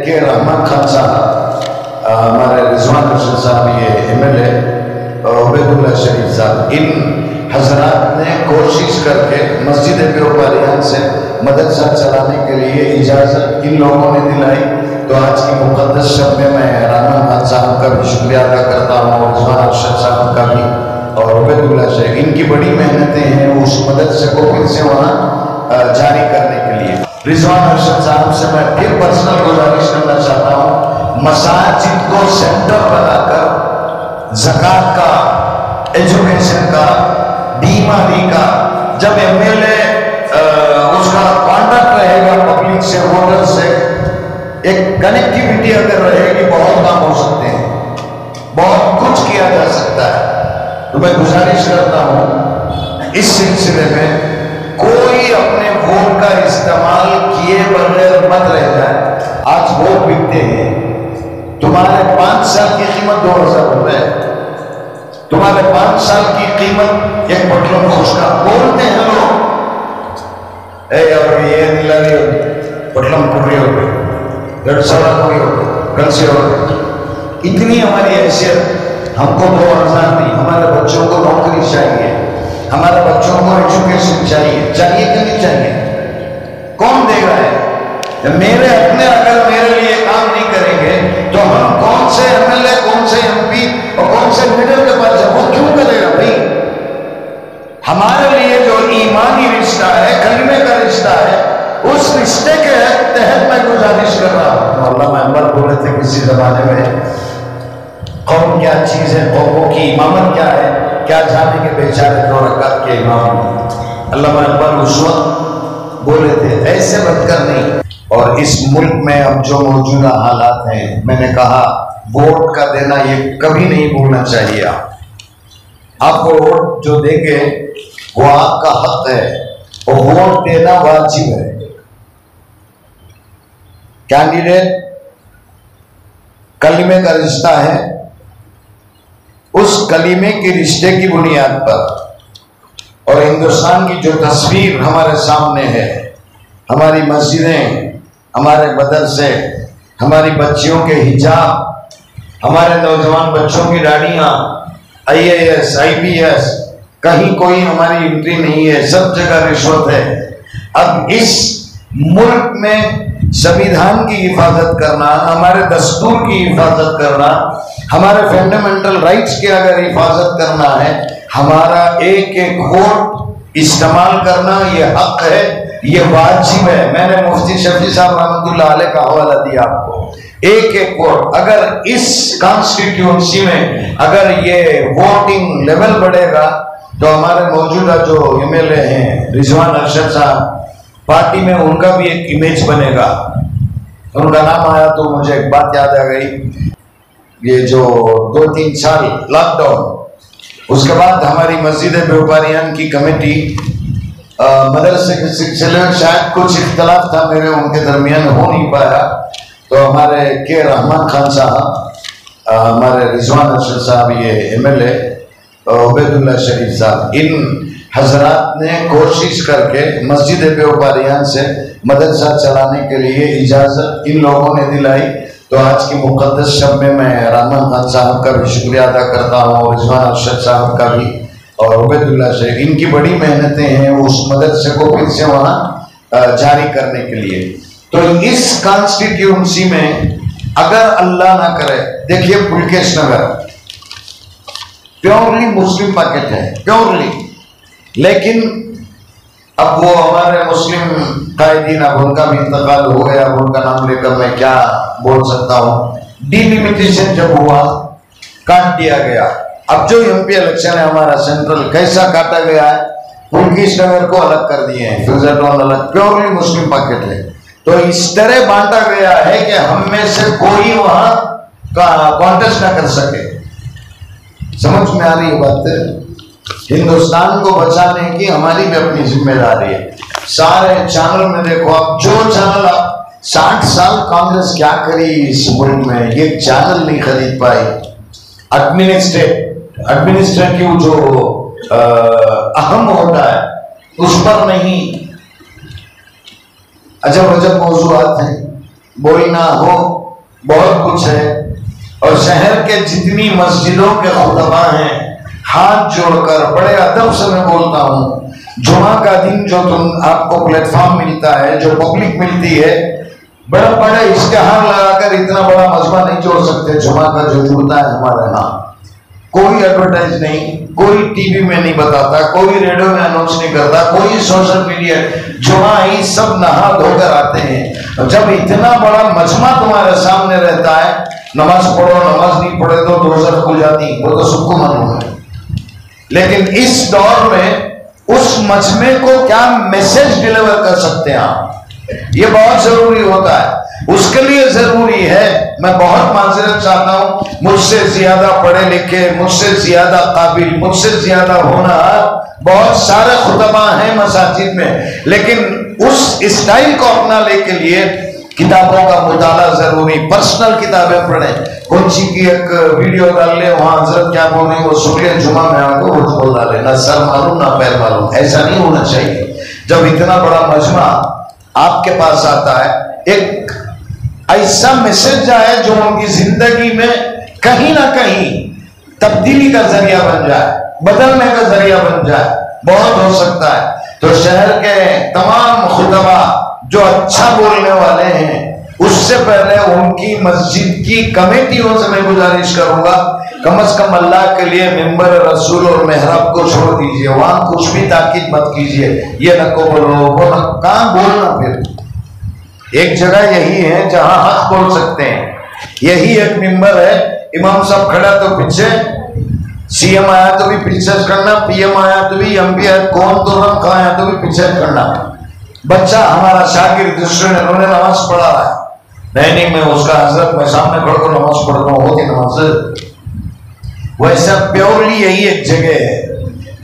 के रहमान खान साहब, हमारे रिजवान अरशद साहब, ये MLA उबैदुल्ला शरीफ साहब, इन हजरात ने कोशिश करके मस्जिद व्यापारियान से मदरसा चलाने के लिए इजाज़त इन लोगों ने दिलाई। तो आज की मुक़द्दस शब में मैं रहमान खान साहब का भी शुक्रिया अदा करता हूँ, रिजवान अरशद साहब का भी और उबैदुल्ला शरीफ, इनकी बड़ी मेहनतें हैं उस मदरसे को फिर से वहाँ जारी करने के लिए। रिजवान अरशद साहब से मैं फिर पर्सनल गुजारिश करना चाहता हूँ, मसाजिद को सेंटर बनाकर ज़कात का, एजुकेशन का, बीमारी का, जब MLA उसका कॉन्ट्रैक्ट रहेगा पब्लिक से, वोटर से, एक कनेक्टिविटी अगर रहेगी, बहुत काम हो सकते हैं, बहुत कुछ किया जा सकता है। तो मैं गुजारिश करता हूँ इस सिलसिले में कोई अपने वोट का इस्तेमाल किए बगैर मत रह जाए। आज वोट बिकते हैं, तुम्हारे 5 साल की कीमत 2000 रुपए, तुम्हारे 5 साल की कीमत एक बटलों खुश का। बोलते हैं लोग ये दिला रही होगी, बटलम पूरी हो गई, 150 पूरी हो गई, कल से हो गई। इतनी हमारी हैसियत, हमको 2000 नहीं, हमारे बच्चों को नौकरी चाहिए, हमारे बच्चों को एजुकेशन चाहिए, चाहिए कि नहीं चाहिए? कौन देगा है? मेरे अपने अगर मेरे लिए काम नहीं करेंगे तो हम कौन से MLA, कौन से MP और कौन से लीडर के पास है? वो क्यों करेगा भाई? हमारे लिए जो ईमानी रिश्ता है, कलमे का रिश्ता है, उस रिश्ते के तहत मैं गुजारिश कर रहा हूँ। अल्लामा अकबर बोले थे किसी जमाने में, कौम क्या चीज है, कौमों की इमामत क्या है, क्या जाने के बेचारे 2 रकात के इमाम। अल्लामा अकबर उस वक्त बोले थे, ऐसे बनकर नहीं। और इस मुल्क में अब जो मौजूदा हालात हैं, मैंने कहा वोट का देना ये कभी नहीं भूलना चाहिए। आपको वोट जो देंगे वो आपका हक है, और वोट देना वाजिब है। कैंडिडेट कलीमे का रिश्ता है, उस कलीमे के रिश्ते की बुनियाद पर और हिंदुस्तान की जो तस्वीर हमारे सामने है, हमारी मस्जिदें, हमारे मदरसे, हमारी बच्चियों के हिजाब, हमारे नौजवान बच्चों की दाढ़ियां, IAS, IPS, कहीं कोई हमारी एंट्री नहीं है, सब जगह रिश्वत है। अब इस मुल्क में संविधान की हिफाजत करना, हमारे दस्तूर की हिफाजत करना, हमारे फंडामेंटल राइट्स की अगर हिफाजत करना है, हमारा एक एक वोट इस्तेमाल करना ये हक है, ये वाजिब है। मैंने मुफ्ती शफी साहब रहमतुल्लाह अलैह का हवाला दिया आपको। एक एक वोट, अगर इस कॉन्स्टिट्यूंसी में अगर ये वोटिंग लेवल बढ़ेगा तो हमारे मौजूदा जो MLA हैं, रिजवान अरशद साहब, पार्टी में उनका भी एक इमेज बनेगा। उनका नाम आया तो मुझे एक बात याद आ गई, ये जो 2-3 साल लॉकडाउन, उसके बाद हमारी मस्जिद व्यापारियान की कमेटी मदरसे के सिलसिले में शायद कुछ इख्तलाफ था मेरे उनके दरमियान, हो नहीं पाया। तो हमारे के रहमान खान साहब, हमारे रिजवान अरशद साहब, ये MLA उबैदुल्ला शरीफ साहब, इन हजरात ने कोशिश करके मस्जिद व्यापारियान से मदरसा चलाने के लिए इजाज़त इन लोगों ने दिलाई। तो आज की मुक़द्दस शब में मैं रहमान खान साहब का भी शुक्रिया अदा करता हूँ, रिजवान अरशद साहब का भी और उबैदुल्ला शरीफ, इनकी बड़ी मेहनतें हैं उस मदरसे को फिर से वहाँ जारी करने के लिए। तो इस कॉन्स्टिट्यूंसी में अगर अल्लाह ना करे, देखिए पुलकेश नगर प्योरली मुस्लिम पॉकेट है, प्योरली, लेकिन अब वो हमारे मुस्लिम कायदीन, अब उनका भी इंतकाल हो गया, उनका नाम लेकर मैं क्या बोल सकता हूँ। डिलिमिटेशन जब हुआ, काट दिया गया। अब जो MP इलेक्शन है हमारा सेंट्रल, कैसा काटा गया है, पुलकेश नगर को अलग कर दिए हैं, फिर अलग, प्योरली मुस्लिम पॉकेट है। तो इस तरह बांटा गया है कि हम में से कोई वहां कॉन्टेस्ट ना कर सके। समझ में आ रही है बात? हिंदुस्तान को बचाने की हमारी भी अपनी जिम्मेदारी है। सारे चैनल में देखो, आप जो चैनल, आप 60 साल कांग्रेस क्या करी इस मुल्क में, ये चैनल नहीं खरीद पाई। एडमिनिस्ट्रेटिव जो अहम होता है उस पर नहीं, अजब अजब मौजूआत हैं। बोलना हो, बहुत कुछ है। और शहर के जितनी मस्जिदों के खुतबा हैं, हाथ जोड़कर बड़े अदब से मैं बोलता हूँ, जुमा का दिन जो तुम आपको प्लेटफॉर्म मिलता है, जो पब्लिक मिलती है, बड़ा बड़ा इश्तेहार लगाकर इतना बड़ा मजमा नहीं जोड़ सकते। जुमा का जो जुड़ता है हमारे यहाँ, कोई एडवर्टाइज नहीं, कोई टीवी में नहीं बताता, कोई रेडियो में अनाउंस नहीं करता, कोई सोशल मीडिया, जुमा ही सब नहा धोकर आते हैं। जब इतना बड़ा मजमा तुम्हारे सामने रहता है, नमाज पढ़ो, नमाज नहीं पढ़े तो दोज़ख खुल जाती, वो तो सबको मालूम है। लेकिन इस दौर में उस मजमे को क्या मैसेज डिलीवर कर सकते हैं आप, ये बहुत जरूरी होता है। उसके लिए जरूरी है, मैं बहुत माजरत चाहता हूं, मुझसे ज्यादा पढ़े लिखे, मुझसे ज्यादा काबिल, मुझसे ज्यादा होनहार बहुत सारे खुतबा हैं मसाजिद में, लेकिन उस स्टाइल को अपनाने के लिए किताबों का मुताला जरूरी, पर्सनल किताबें पढ़ें। कौन-सी की एक वीडियो डाल ले, वहां हजरत क्या बोल रहे हैं वो सुन ले, जुमा में आपको वो बोल डाले, ना सर मालूम ना पैर मालूम। ऐसा नहीं होना चाहिए। जब इतना बड़ा मजमा आपके पास आता है, एक ऐसा मैसेज जाए जो उनकी जिंदगी में कहीं ना कहीं तब्दीली का जरिया बन जाए, बदलने का जरिया बन जाए, बहुत हो सकता है। तो शहर के तमाम खुतबा जो अच्छा बोलने वाले हैं, उससे पहले उनकी मस्जिद की कमेटियों से मैं गुजारिश करूंगा, कम से कम अल्लाह के लिए मिंबर रसूल और मेहराब को छोड़ दीजिए, वहां कुछ भी ताकीद मत कीजिए, ये नको बोलो, वो न कहां बोलना। फिर एक जगह यही है जहां हक बोल सकते हैं, यही एक मिंबर है। इमाम साहब खड़ा तो पीछे, सीएम आया तो भी पीछे करना, पीएम आया तो भी, एमपी आया, कौन तो रंग का आया तो भी पीछे करना। बच्चा हमारा शागिर्द दूसरे ने उन्होंने नमाज पढ़ा है, नहीं मैं उसका हजरत मैं सामने खड़े को नमाज पढ़ता हूँ, होती नमाज। वैसा प्योरली यही एक जगह है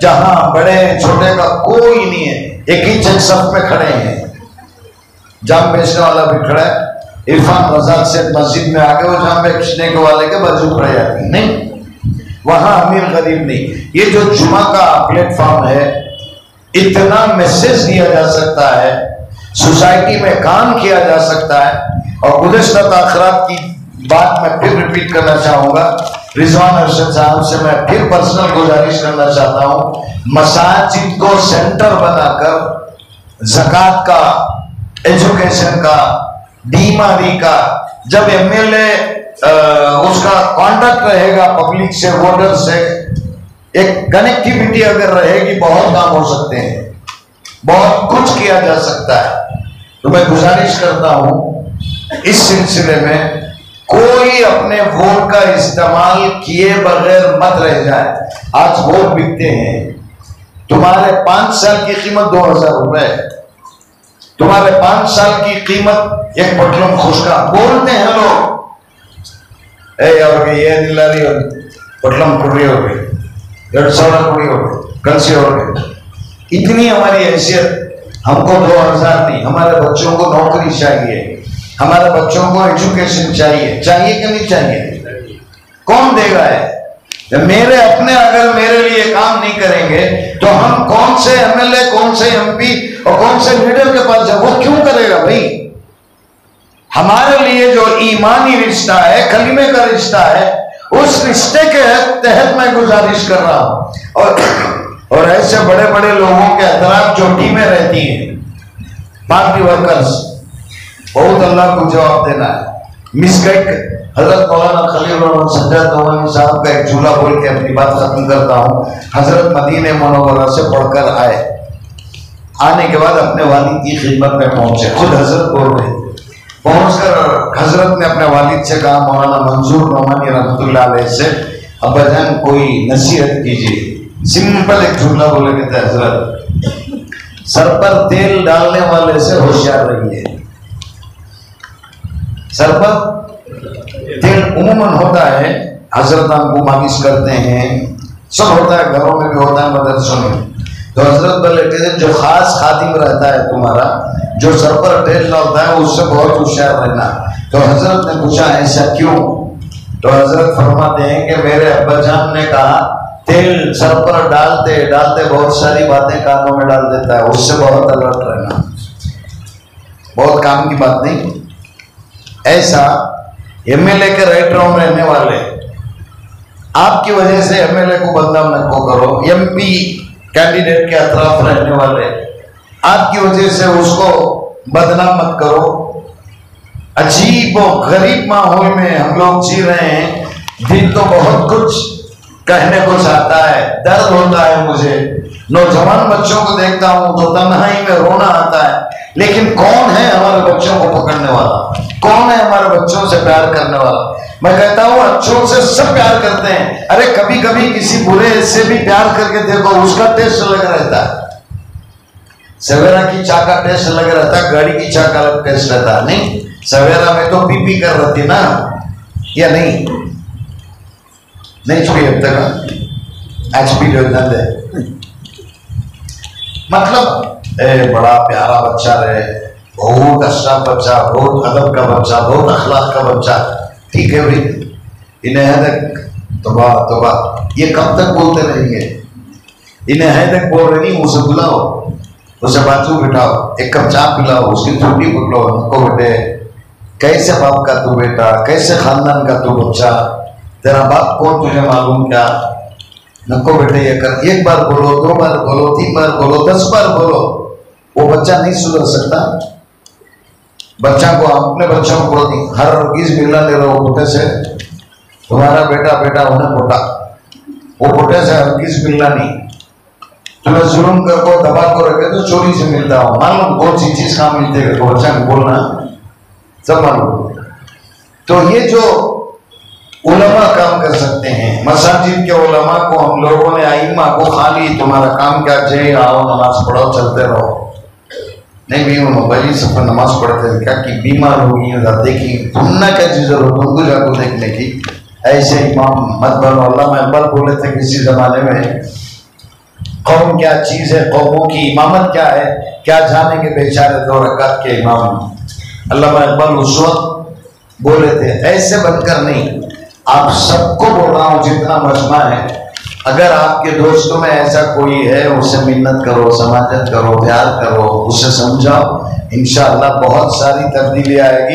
जहां बड़े छोटे का कोई नहीं है, एक ही जन सब पे खड़े हैं। जाम बेचने वाला भी खड़ा है, इरफान रजाक से मस्जिद में आके वो जाम बेचने के वाले के बाजू खड़े जाती नहीं, वहां अमीर गरीब नहीं। ये जो जुमा का प्लेटफॉर्म है, इतना मैसेज दिया जा सकता है, सोसाइटी में काम किया जा सकता है। और गुज़श्ता आखिरात की बात मैं फिर रिपीट करना चाहूंगा, रिजवान अरशद साहब से मैं फिर पर्सनल गुजारिश करना चाहता हूं, मसाजिद को सेंटर बनाकर ज़कात का, एजुकेशन का, बीमारी का, जब एमएलए उसका कॉन्टेक्ट रहेगा पब्लिक से, वोटर से, एक कनेक्टिविटी अगर रहेगी, बहुत काम हो सकते हैं, बहुत कुछ किया जा सकता है। तो मैं गुजारिश करता हूं इस सिलसिले में कोई अपने वोट का इस्तेमाल किए बगैर मत रह जाए। आज वोट बिकते हैं, तुम्हारे 5 साल की कीमत 2000 रुपए, तुम्हारे 5 साल की कीमत एक पटलम खुशका। बोलते हैं लोग ये दिल्ली पटलम कुड़ी हो गई, 150 कुड़ी हो गई, कल से हो गई। इतनी हमारी हैसियत, हमको 2000 नहीं, हमारे बच्चों को नौकरी चाहिए, हमारे बच्चों को एजुकेशन चाहिए, चाहिए कि नहीं चाहिए? कौन देगा है? मेरे अपने अगर मेरे लिए काम नहीं करेंगे तो हम कौन से एमएलए, कौन से एमपी और कौन से लीडर के पास जाए? वो क्यों करेगा भाई? हमारे लिए जो ईमानी रिश्ता है, कलीमे का रिश्ता है, उस रिश्ते के तहत मैं गुजारिश कर रहा हूं। और ऐसे बड़े बड़े लोगों के अतराफ जो टीमें रहती हैं, पार्टी वर्कर्स, बहुत अल्लाह को जवाब देना है। मिसगाइड हजरत मौलाना खलील रहमान सज्जाद नवानी साहब का एक झूला बोल के अपनी बात खत्म करता हूँ। हजरत मदीने मुनव्वरा से पढ़कर आए, आने के बाद अपने वालिद की खिदमत में पहुंचे, खुद हजरत बोल रहे, पहुंचकर हजरत ने अपने वालिद से कहा, मौलाना मंजूर नवानी रहमतुल्लाह अलैह से, अब्बा जान कोई नसीहत कीजिए। सिंपल एक झूला बोले कहते, हजरत सर पर तेल डालने वाले से होशियार रहिए। सर पर तेल उम्मन होता है, हजरत हमको मालिश करते हैं, सब होता है, घरों में भी होता है, मदरसों में। तो हजरत बोले थे जो खास खादिम रहता है तुम्हारा, जो सर पर तेल डालता है, उससे बहुत होशियार रहना। तो हजरत ने पूछा ऐसा क्यों? तो हजरत फरमाते हैं कि मेरे अब्बा जान ने कहा तेल सर पर डालते डालते बहुत सारी बातें कानों में डाल देता है, उससे बहुत अलर्ट रहना। बहुत काम की बात नहीं, ऐसा एमएलए के राइटरों में रहने वाले आपकी वजह से एमएलए को बदनाम न को करो, एमपी कैंडिडेट के अतराफ रहने वाले आपकी वजह से उसको बदनाम मत करो। अजीब और गरीब माहौल में हम लोग जी रहे हैं। दिल तो बहुत कुछ कहने को चाहता है, दर्द होता है मुझे। नौजवान बच्चों को देखता हूं तो तन्हाई में रोना आता है, लेकिन कौन है हमारे बच्चों को पकड़ने वाला, कौन है हमारे बच्चों से प्यार करने वाला। मैं कहता हूं अच्छों से सब प्यार करते हैं, अरे कभी कभी किसी बुरे से भी प्यार करके देखो, उसका टेस्ट अलग रहता है। सवेरा की चाय का टेस्ट अलग रहता है, गाड़ी की चाय का अलग टेस्ट रहता है। नहीं, सवेरा में तो पी कर रहती ना, या नहीं छुई अब तक एचपी जो धंधे मतलब बड़ा प्यारा बच्चा रहे, बहुत अच्छा बच्चा, बहुत अदब का बच्चा, बहुत अखलाक का बच्चा, ठीक है भाई। इन्हें है तक तोबा तोबा, ये कब तक बोलते रहेंगे? इन्हें है तक बोल रहे नहीं, उसे बुलाओ, उसे बाजू बिठाओ, एक कप चाय पिलाओ, उसकी छुट्टी पकड़ो, उनको बेटे कैसे बाप का तू बेटा, कैसे खानदान का तू बच्चा, तेरा बाप कौन तुझे मालूम क्या, नको बेटे ये कर। एक बार बोलो, 2 बार बोलो, 3 बार बोलो, 10 बार बोलो, वो बच्चा नहीं सुधर सकता। बच्चा को अपने बच्चों को बोल दी, हर 20 मिलना ले रहे हो पोटे से, तुम्हारा बेटा बेटा होने पोटा, वो पोटे से हर 20 मिलना नहीं। तुम्हें जुल्म कर दबा को रखे तो चोरी से मिलता हो, मालूम कौन सी चीज कहाँ मिलती है, तो बच्चा को बोलना सब मालूम। तो ये जो उलमा काम कर सकते हैं, मसाजिद के उलमा को हम लोगों ने आइम्मा को खाली तुम्हारा काम क्या चाहिए, आओ नमाज पढ़ो चलते रहो, नहीं भी उन्होंने बड़ी सफर नमाज पढ़ते हैं क्या कि बीमार हो गई देखी तुमने क्या चीज तुमको जाको देखने की, ऐसे इमाम मत बनो। अल्लामा इकबाल बोले थे किसी जमाने में, कौम क्या चीज है, कौमों की इमामत क्या है, क्या जानेंगे बेचारे 2 रकात के इमाम। अल्लामा इकबाल उस वक्त बोले थे, ऐसे बनकर नहीं, आप सबको बोल रहा हूं जितना मजमा है, अगर आपके दोस्तों में ऐसा कोई है उससे मिन्नत करो, समाजत करो, प्यार करो, उसे समझाओ, इंशाअल्लाह बहुत सारी तब्दीली आएगी।